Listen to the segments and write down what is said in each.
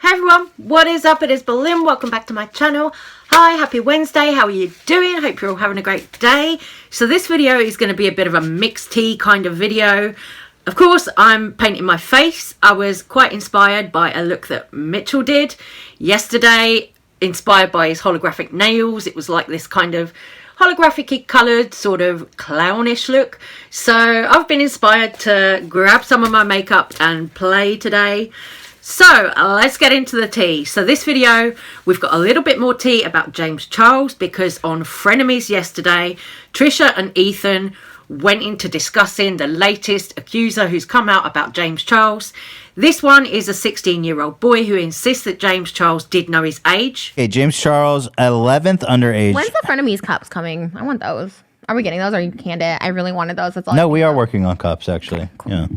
Hey everyone, what is up? It is Berlin. Welcome back to my channel. Hi, happy Wednesday. How are you doing? Hope you're all having a great day. So this video is going to be a bit of a mixed tea kind of video. Of course, I'm painting my face. I was quite inspired by a look that Mitchell did yesterday, inspired by his holographic nails. It was like this kind of holographic-y coloured sort of clownish look. So I've been inspired to grab some of my makeup and play today. So let's get into the tea. So this video, we've got a little bit more tea about James Charles, because on Frenemies yesterday, Trisha and Ethan went into discussing the latest accuser who's come out about James Charles. This one is a 16-year-old boy who insists that James Charles did know his age. Okay, James Charles, 11th underage. When's the Frenemies cups coming? I want those. Are we getting those, or you canned it? I really wanted those. That's all. No, we are working on cups, actually. Cool.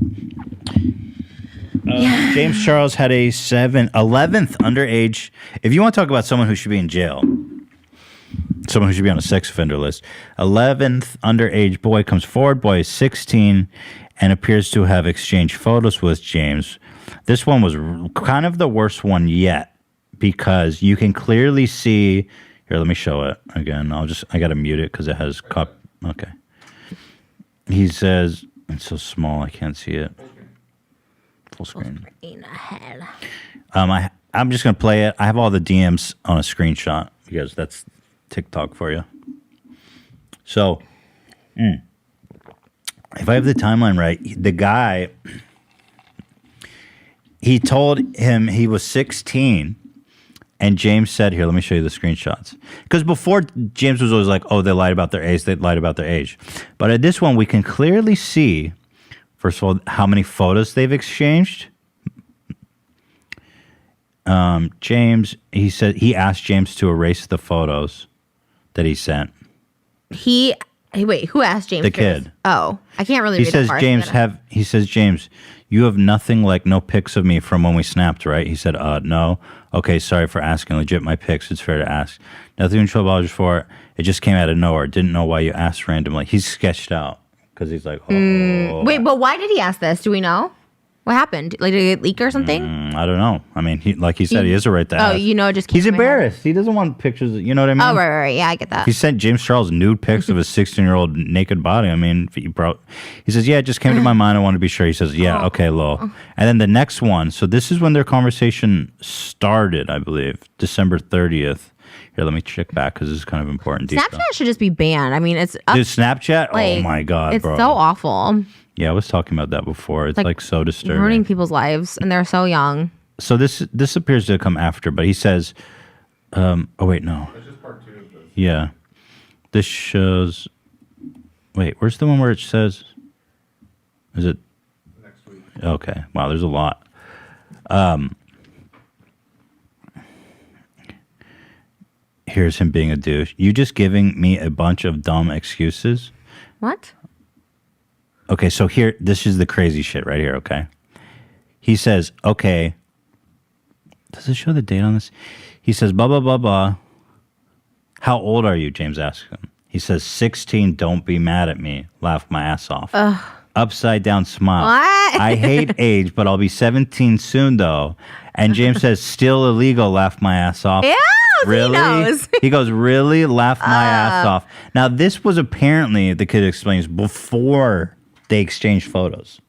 Yeah. James Charles had a 11th underage. If you want to talk about someone who should be in jail, someone who should be on a sex offender list, 11th underage boy comes forward. Boy is 16 and appears to have exchanged photos with James. This one was kind of the worst one yet, because you can clearly see. Here, let me show it again. I got to mute it because it has okay. He says, it's so small I can't see it. Full screen. I'm just going to play it. I have all the DMs on a screenshot because that's TikTok for you. So, if I have the timeline right, the guy, he told him he was 16, and James said, here, let me show you the screenshots. Because before, James was always like, oh, they lied about their age, they lied about their age. But at this one, we can clearly see, first of all, how many photos they've exchanged. James, he said he asked James to erase the photos that he sent. Wait, who asked James? The kid. Oh, I can't really. He says James, you have nothing, like no pics of me from when we snapped, right? He said, no. Okay, sorry for asking. Legit, my pics. It's fair to ask. Nothing trouble for it. It just came out of nowhere. Didn't know why you asked randomly. He's sketched out. Because he's like, oh. Wait, but why did he ask this? Do we know? What happened? Like, did it leak or something? I don't know. I mean, he said, he has a right to ask. Just he's embarrassed. He doesn't want pictures. You know what I mean? Oh, right. Yeah, I get that. He sent James Charles nude pics of his 16-year-old naked body. I mean, he says, yeah, it just came to my mind. I want to be sure. He says, yeah, okay, lol. And then the next one. So this is when their conversation started, I believe, December 30th. Here, let me check back because this is kind of important. Snapchat should just be banned. I mean, it's Dude, Snapchat? Like, oh my God, it's bro. so awful. Yeah, I was talking about that before. It's like so disturbing. Ruining people's lives, and they're so young. So this appears to come after, but he says, oh wait, no. That's just part 2 of this. Yeah. This shows, wait, where's the one where it says, is it? Next week. Okay, wow, there's a lot. Here's him being a douche. You just giving me a bunch of dumb excuses? What? Okay, so here, this is the crazy shit right here, okay? He says, okay, does it show the date on this? He says, blah, blah, blah, blah. How old are you, James asks him. He says, 16, don't be mad at me. Laugh my ass off. Upside down smile. What? I hate age, but I'll be 17 soon, though. And James says, still illegal, laugh my ass off. Yeah. Really? He knows. He goes, really? Laugh my ass off. Now, this was apparently, the kid explains, before they exchanged photos.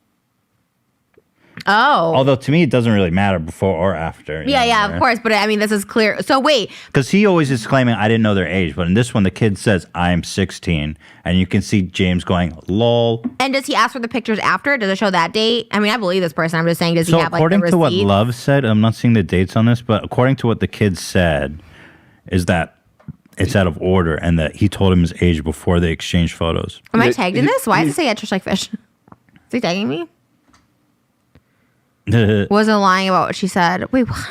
Oh. Although, to me, it doesn't really matter before or after. Yeah, of course. But, I mean, this is clear. So, wait. Because he always is claiming, I didn't know their age. But in this one, the kid says, I'm 16. And you can see James going, lol. And does he ask for the pictures after? Does it show that date? I mean, I believe this person. I'm just saying, does he have, like, the receipt? According to what Love said, I'm not seeing the dates on this, but according to what the kid said, is that it's out of order and that he told him his age before they exchanged photos. Am I tagged in this? Why does it say Trish like fish? Is he tagging me? Wasn't lying about what she said. Wait, what?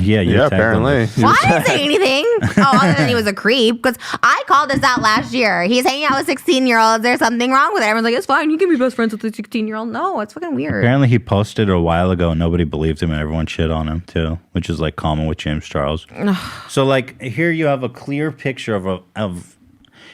Yeah, apparently. Why didn't say anything? Oh, other than he was a creep. Because I called this out last year. He's hanging out with 16-year-olds. There's something wrong with it. Everyone's like, it's fine. You can be best friends with a 16-year-old. No, it's fucking weird. Apparently he posted it a while ago and nobody believed him and everyone shit on him too, which is like common with James Charles. So like here you have a clear picture of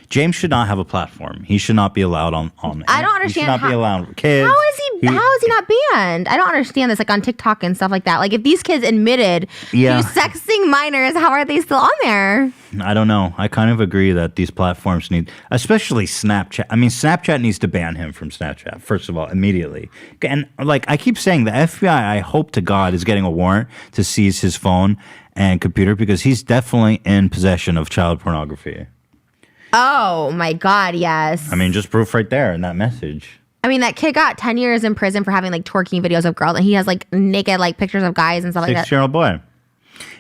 James should not have a platform. He should not be allowed on I don't understand. He should not be allowed kids. How is he how is he not banned? I don't understand this, like on TikTok and stuff like that. Like if these kids admitted to sexting minors, how are they still on there? I don't know. I kind of agree that these platforms need, especially Snapchat. I mean, Snapchat needs to ban him from Snapchat, first of all, immediately. And like I keep saying, the FBI, I hope to God, is getting a warrant to seize his phone and computer because he's definitely in possession of child pornography. Oh my God, yes. I mean, just proof right there in that message. I mean, that kid got 10 years in prison for having like twerking videos of girls, and he has like naked like pictures of guys and stuff like that. 6-year-old boy.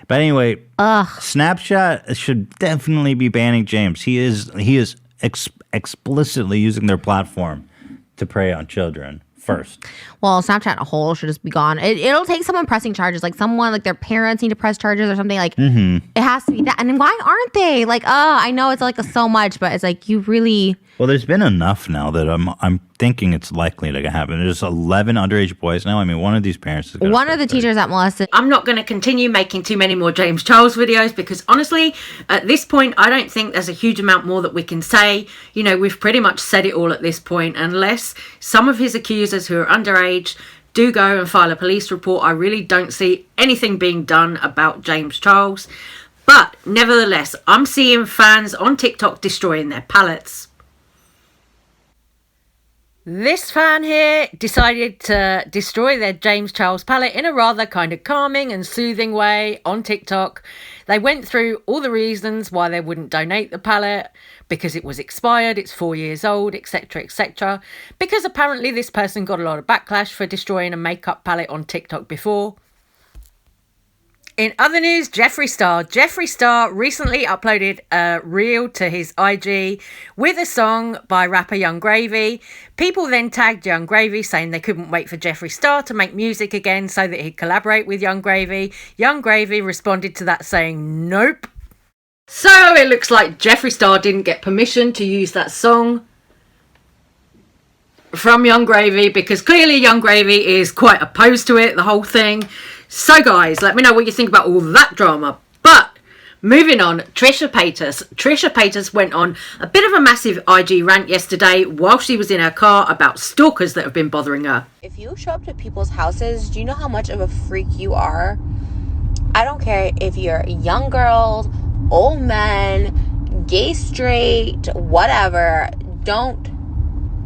But anyway, Snapchat should definitely be banning James. He is explicitly using their platform to prey on children first. Well, Snapchat a whole should just be gone. It'll take someone pressing charges, like someone like their parents need to press charges or something. Like it has to be that. And why aren't they? Like, I know it's like so much, but it's like you really. Well, there's been enough now that I'm thinking it's likely to happen. There's 11 underage boys now. I mean, one of these parents is one of the teachers that molested. I'm not going to continue making too many more James Charles videos because honestly, at this point, I don't think there's a huge amount more that we can say. You know, we've pretty much said it all at this point, unless some of his accusers who are underage do go and file a police report. I really don't see anything being done about James Charles. But nevertheless, I'm seeing fans on TikTok destroying their palettes. This fan here decided to destroy their James Charles palette in a rather kind of calming and soothing way on TikTok. They went through all the reasons why they wouldn't donate the palette, because it was expired, it's 4 years old, etc, etc. Because apparently this person got a lot of backlash for destroying a makeup palette on TikTok before. In other news, Jeffree Star. Jeffree Star recently uploaded a reel to his IG with a song by rapper Young Gravy. People then tagged Young Gravy saying they couldn't wait for Jeffree Star to make music again so that he'd collaborate with Young Gravy. Young Gravy responded to that saying nope. So it looks like Jeffree Star didn't get permission to use that song from Young Gravy because clearly Young Gravy is quite opposed to it, the whole thing. So guys, let me know what you think about all that drama. But moving on, Trisha Paytas. Trisha Paytas went on a bit of a massive IG rant yesterday while she was in her car about stalkers that have been bothering her. If you show up to people's houses, do you know how much of a freak you are? I don't care if you're young girls, old men, gay, straight, whatever.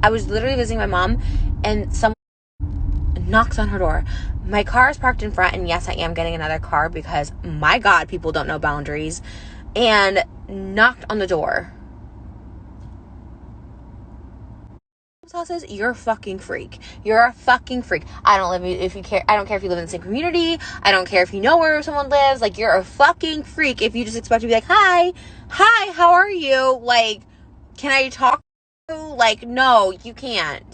I was literally visiting my mom and someone knocks on her door. My car is parked in front, and yes, I am getting another car because, my God, people don't know boundaries, and knocked on the door. Houses, you're a fucking freak. You're a fucking freak. I don't care if you live in the same community. I don't care if you know where someone lives. Like, you're a fucking freak if you just expect to be like, hi, how are you? Like, can I talk to you? Like, no, you can't.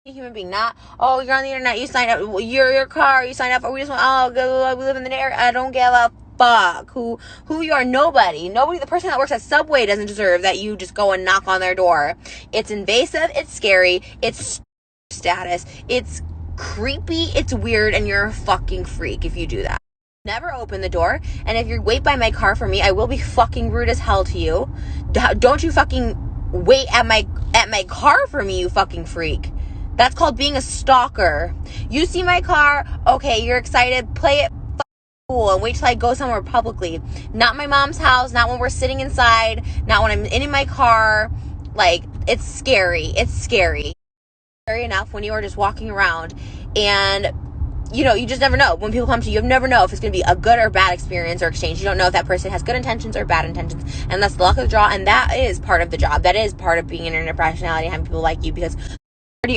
Human being, not, oh, you're on the internet, you signed up, your car, you signed up, or we just want, we live in the area, I don't give a fuck who you are. Nobody, the person that works at Subway doesn't deserve that you just go and knock on their door. It's invasive, it's scary, it's status, it's creepy, it's weird, and you're a fucking freak if you do that. Never open the door, and if you wait by my car for me, I will be fucking rude as hell to you. Don't you fucking wait at my car for me, you fucking freak. That's called being a stalker. You see my car, okay, you're excited, play it cool, and wait till I go somewhere publicly. Not my mom's house, not when we're sitting inside, not when I'm in my car. Like, it's scary. Scary enough when you are just walking around, and you just never know. When people come to you, you never know if it's going to be a good or bad experience or exchange. You don't know if that person has good intentions or bad intentions, and that's the luck of the draw, and that is part of the job. That is part of being an internet personality, having people like you, because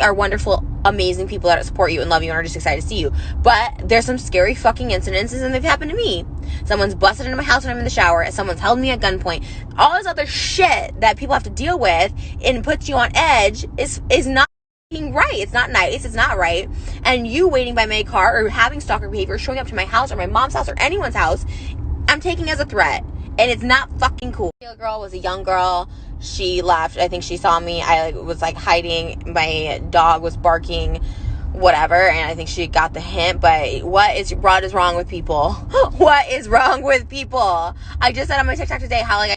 are wonderful, amazing people that support you and love you and are just excited to see you. But there's some scary fucking incidences, and they've happened to me. Someone's busted into my house when I'm in the shower, and someone's held me at gunpoint. All this other shit that people have to deal with and puts you on edge is not right. It's not nice. It's not right. And you waiting by my car or having stalker behavior, showing up to my house or my mom's house or anyone's house, I'm taking as a threat. And it's not fucking cool. The girl was a young girl. She left. I think she saw me. I was hiding. My dog was barking, whatever. And I think she got the hint. But what is wrong with people? What is wrong with people? I just said on my TikTok today how I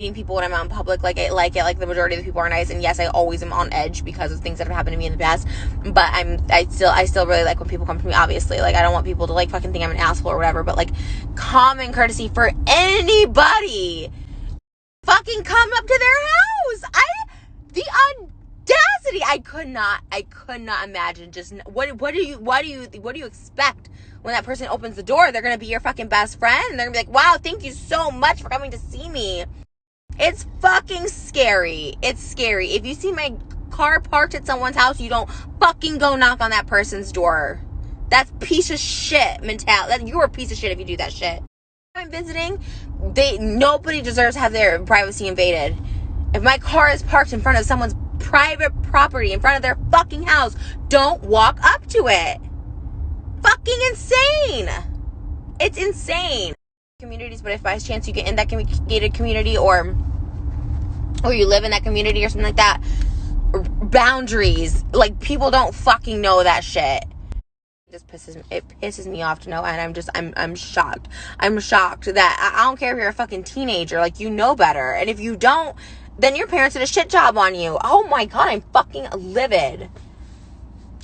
meeting people when I'm out in public, like the majority of the people are nice, and yes, I always am on edge because of things that have happened to me in the past, but I still really like when people come to me, obviously. Like, I don't want people to, like, fucking think I'm an asshole or whatever, but, like, common courtesy for anybody. Fucking come up to their house. The audacity. I could not imagine just, what do you expect? When that person opens the door, they're gonna be your fucking best friend, and they're gonna be like, wow, thank you so much for coming to see me. It's fucking scary. It's scary. If you see my car parked at someone's house, you don't fucking go knock on that person's door. That's piece of shit mentality. You're a piece of shit if you do that shit. I'm visiting, nobody deserves to have their privacy invaded. If my car is parked in front of someone's private property, in front of their fucking house, don't walk up to it. Fucking insane. It's insane. Communities, but if by chance you get in that gated community, or you live in that community or something like that, boundaries, like, people don't fucking know that shit. It pisses me off to know, and I'm shocked. I'm shocked that I don't care if you're a fucking teenager, like, you know better, and if you don't, then your parents did a shit job on you. Oh my god, I'm fucking livid.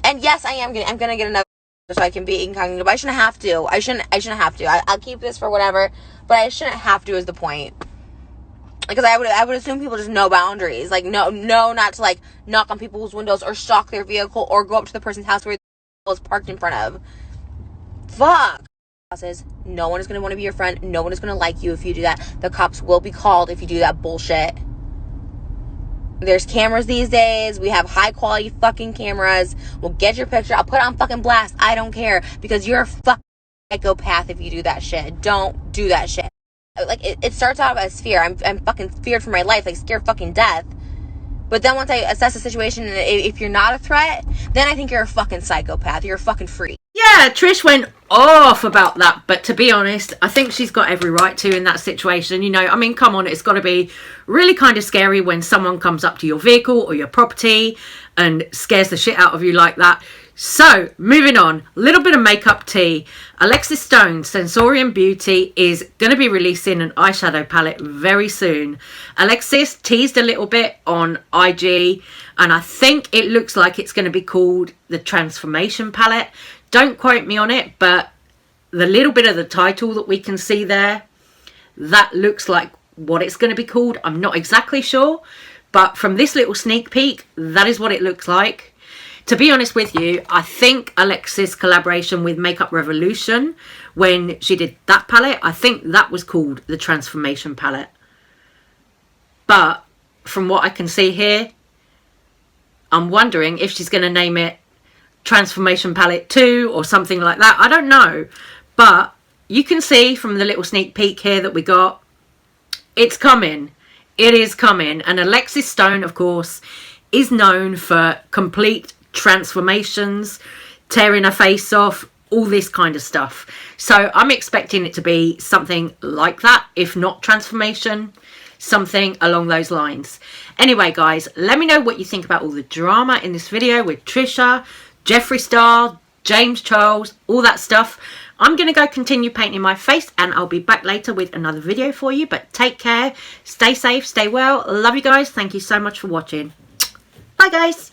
And yes, I'm gonna get another so I can be incognito, but I shouldn't have to. I shouldn't have to. I'll keep this for whatever, but I shouldn't have to is the point. Because I would assume people just know boundaries. Like, no, not to, like, knock on people's windows or shock their vehicle or go up to the person's house where the vehicle is parked in front of. Fuck. Says no one is gonna want to be your friend. No one is gonna like you if you do that. The cops will be called if you do that bullshit. There's cameras these days. We have high quality fucking cameras. We'll get your picture. I'll put it on fucking blast. I don't care. Because you're a fucking psychopath if you do that shit. Don't do that shit. Like, it starts out as fear. I'm fucking feared for my life. Like, scared fucking death. But then once I assess the situation, and if you're not a threat, then I think you're a fucking psychopath. You're a fucking freak. Yeah, Trish went off about that, but to be honest, I think she's got every right to in that situation. You know, I mean, come on, it's got to be really kind of scary when someone comes up to your vehicle or your property and scares the shit out of you like that. So, moving on, a little bit of makeup tea. Alexis Stone, Sensorium Beauty, is going to be releasing an eyeshadow palette very soon. Alexis teased a little bit on IG, and I think it looks like it's going to be called the Transformation Palette. Don't quote me on it, but the little bit of the title that we can see there, that looks like what it's going to be called. I'm not exactly sure, but from this little sneak peek, that is what it looks like. To be honest with you, I think Alexis' collaboration with Makeup Revolution, when she did that palette, I think that was called the Transformation Palette. But from what I can see here, I'm wondering if she's going to name it Transformation Palette 2 or something like that. I don't know. But you can see from the little sneak peek here that we got, it's coming. It is coming. And Alexis Stone, of course, is known for complete transformations, tearing her face off, all this kind of stuff. So I'm expecting it to be something like that, if not transformation, something along those lines. Anyway, guys, let me know what you think about all the drama in this video with Trisha, Jeffree Star, James Charles, all that stuff. I'm going to go continue painting my face, and I'll be back later with another video for you. But take care, stay safe, stay well. Love you guys. Thank you so much for watching. Bye, guys.